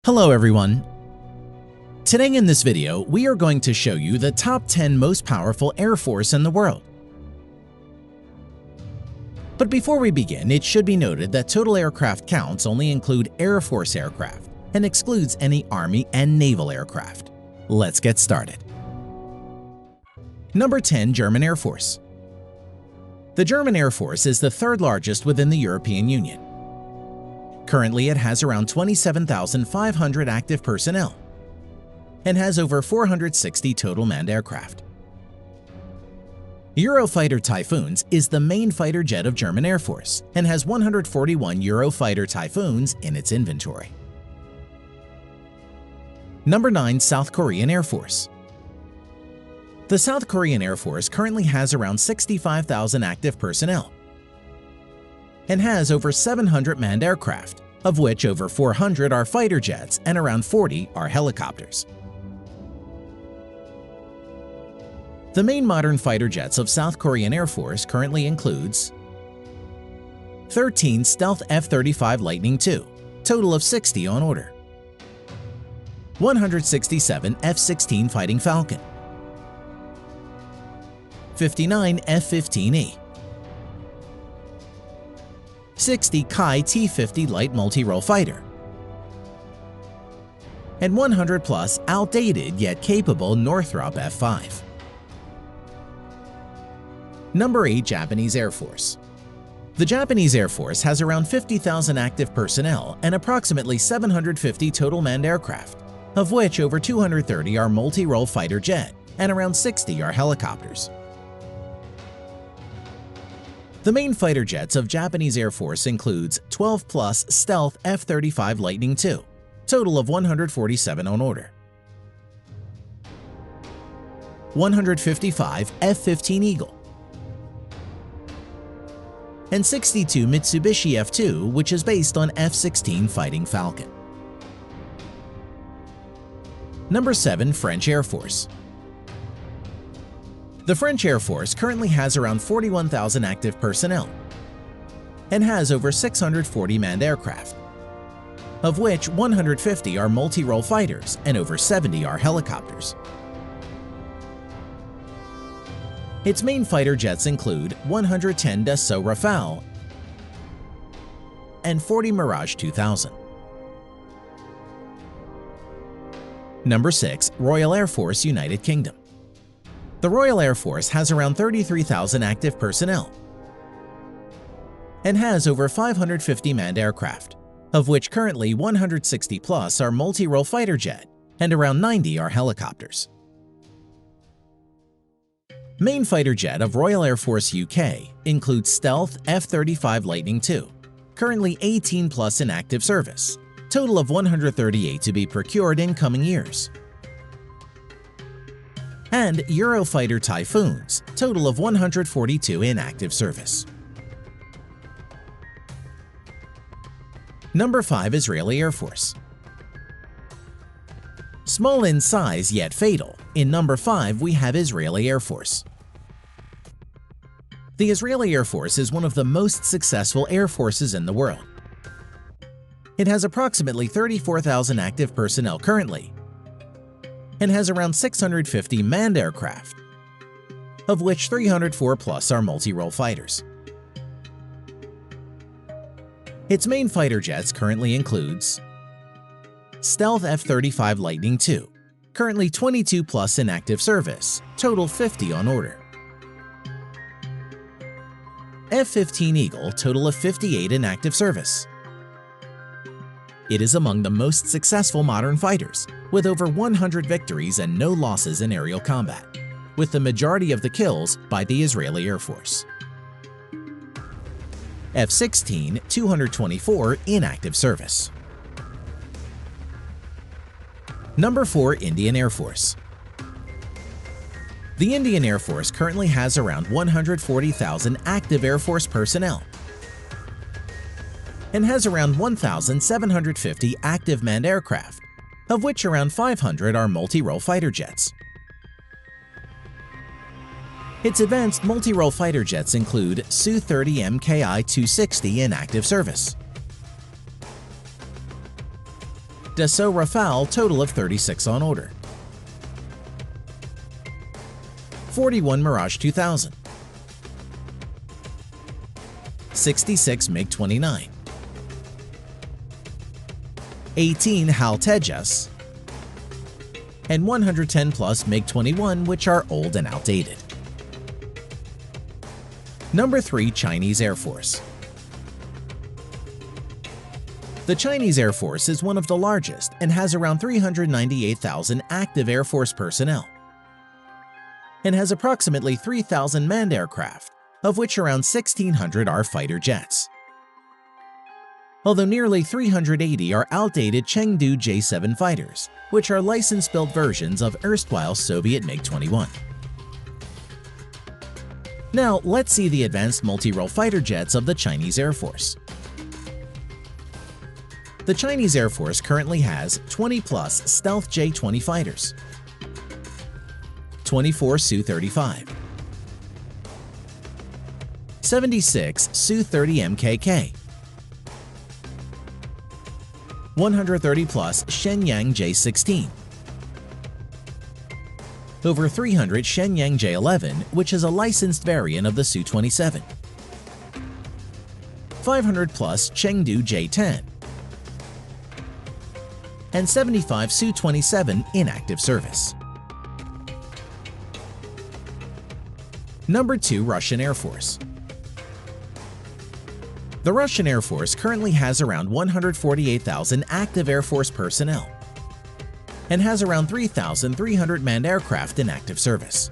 Hello everyone! Today in this video, we are going to show you the top 10 most powerful Air Force in the world. But before we begin, it should be noted that total aircraft counts only include Air Force aircraft and excludes any Army and naval aircraft. Let's get started. Number 10. German Air Force. The German Air Force is the third largest within the European Union. Currently, it has around 27,500 active personnel and has over 460 total manned aircraft. Euro Fighter Typhoons is the main fighter jet of German Air Force and has 141 Euro Fighter Typhoons in its inventory. Number 9. South Korean Air Force. The South Korean Air Force currently has around 65,000 active personnel and has over 700 manned aircraft, of which over 400 are fighter jets and around 40 are helicopters. The main modern fighter jets of South Korean Air Force currently includes 13 Stealth F35 Lightning II, total of 60 on order, 167 F16 Fighting Falcon, 59 F15E, 60 Kai T-50 Light Multi-Role Fighter, and 100 plus outdated yet capable Northrop F5. Number 8. Japanese Air Force. The Japanese Air Force has around 50,000 active personnel and approximately 750 total manned aircraft, of which over 230 are multi-role fighter jet and around 60 are helicopters. The main fighter jets of Japanese Air Force includes 12 plus Stealth F35 Lightning II, total of 147 on order, 155 F15 Eagle, and 62 Mitsubishi F2, which is based on F16 Fighting Falcon. Number 7. French Air Force. The French Air Force currently has around 41,000 active personnel and has over 640 manned aircraft, of which 150 are multi-role fighters and over 70 are helicopters. Its main fighter jets include 110 Dassault Rafale and 40 Mirage 2000. Number 6. Royal Air Force, United Kingdom. The Royal Air Force has around 33,000 active personnel and has over 550 manned aircraft, of which currently 160 plus are multi-role fighter jet and around 90 are helicopters. Main fighter jet of Royal Air Force UK includes Stealth F35 Lightning II, currently 18 plus in active service, total of 138 to be procured in coming years, and Euro Fighter Typhoons, total of 142 in active service. Number 5. Israeli Air Force. Small in size yet fatal, in number 5 we have Israeli Air Force. The Israeli Air Force is one of the most successful air forces in the world. It has approximately 34,000 active personnel currently and has around 650 manned aircraft, of which 304 plus are multi-role fighters. Its main fighter jets currently includes Stealth F35 Lightning II, currently 22 plus in active service, total 50 on order, F15 Eagle, total of 58 in active service. It is among the most successful modern fighters, with over 100 victories and no losses in aerial combat, with the majority of the kills by the Israeli Air Force. F16, 224 in active service. Number 4. Indian Air Force. The Indian Air Force currently has around 140,000 active Air Force personnel and has around 1,750 active manned aircraft, of which around 500 are multi-role fighter jets. Its advanced multi-role fighter jets include Su-30 MKI-260 in active service, Dassault Rafale, total of 36 on order. 41 Mirage 2000. 66 MiG-29. 18 HAL Tejas. And 110 plus MiG-21, which are old and outdated. Number 3. Chinese Air Force. The Chinese Air Force is one of the largest and has around 398,000 active Air Force personnel, and has approximately 3,000 manned aircraft, of which around 1,600 are fighter jets. Although nearly 380 are outdated Chengdu J-7 fighters, which are license-built versions of erstwhile Soviet MiG-21. Now, let's see the advanced multi-role fighter jets of the Chinese Air Force. The Chinese Air Force currently has 20-plus stealth J-20 fighters, 24 Su-35, 76 Su-30 MKK, 130-plus Shenyang J-16, over 300 Shenyang J-11, which is a licensed variant of the Su-27, 500-plus Chengdu J-10, and 75 Su-27 in active service. Number 2. Russian Air Force. The Russian Air Force currently has around 148,000 active Air Force personnel and has around 3,300 manned aircraft in active service.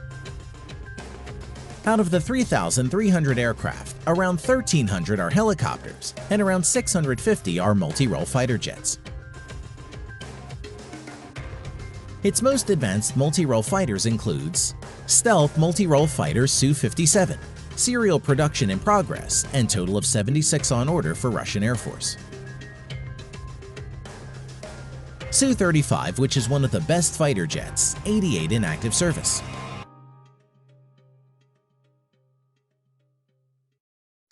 Out of the 3,300 aircraft, around 1,300 are helicopters and around 650 are multi-role fighter jets. Its most advanced multi-role fighters includes stealth multi-role fighter Su-57, serial production in progress, and total of 76 on order for Russian Air Force. Su-35, which is one of the best fighter jets, 88 in active service.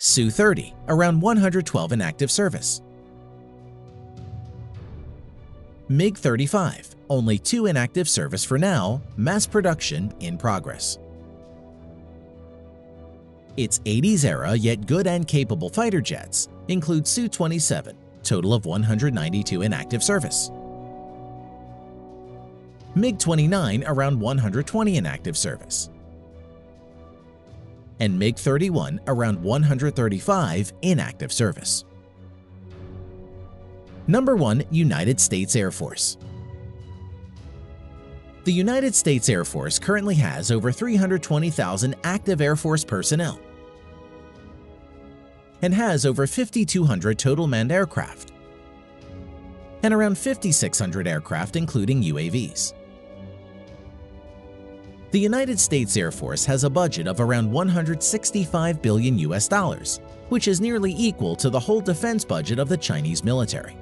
Su-30, around 112 in active service. MiG-35, only 2 in active service for now, mass production in progress. Its 80s era yet good and capable fighter jets include Su-27, total of 192 in active service. MiG-29, around 120 in active service. And MiG-31, around 135 in active service. Number 1. United States Air Force. The United States Air Force currently has over 320,000 active Air Force personnel and has over 5,200 total manned aircraft and around 5,600 aircraft including UAVs. The United States Air Force has a budget of around $165 billion US, which is nearly equal to the whole defense budget of the Chinese military.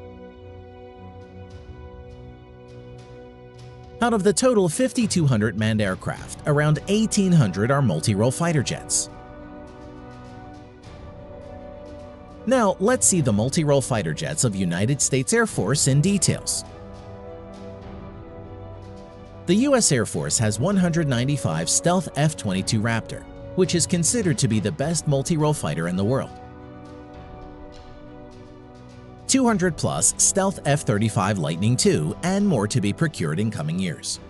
Out of the total 5,200 manned aircraft, around 1,800 are multi-role fighter jets. Now, let's see the multi-role fighter jets of United States Air Force in details. The U.S. Air Force has 195 stealth F-22 Raptor, which is considered to be the best multi-role fighter in the world. 200-plus stealth F-35 Lightning II, and more to be procured in coming years.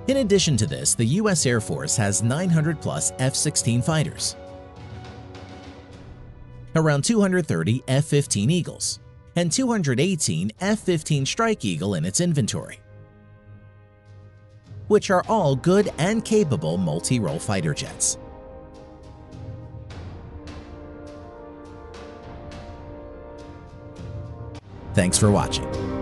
In addition to this, the U.S. Air Force has 900-plus F-16 fighters, around 230 F-15 Eagles, and 218 F-15 Strike Eagle in its inventory, which are all good and capable multi-role fighter jets. Thanks for watching.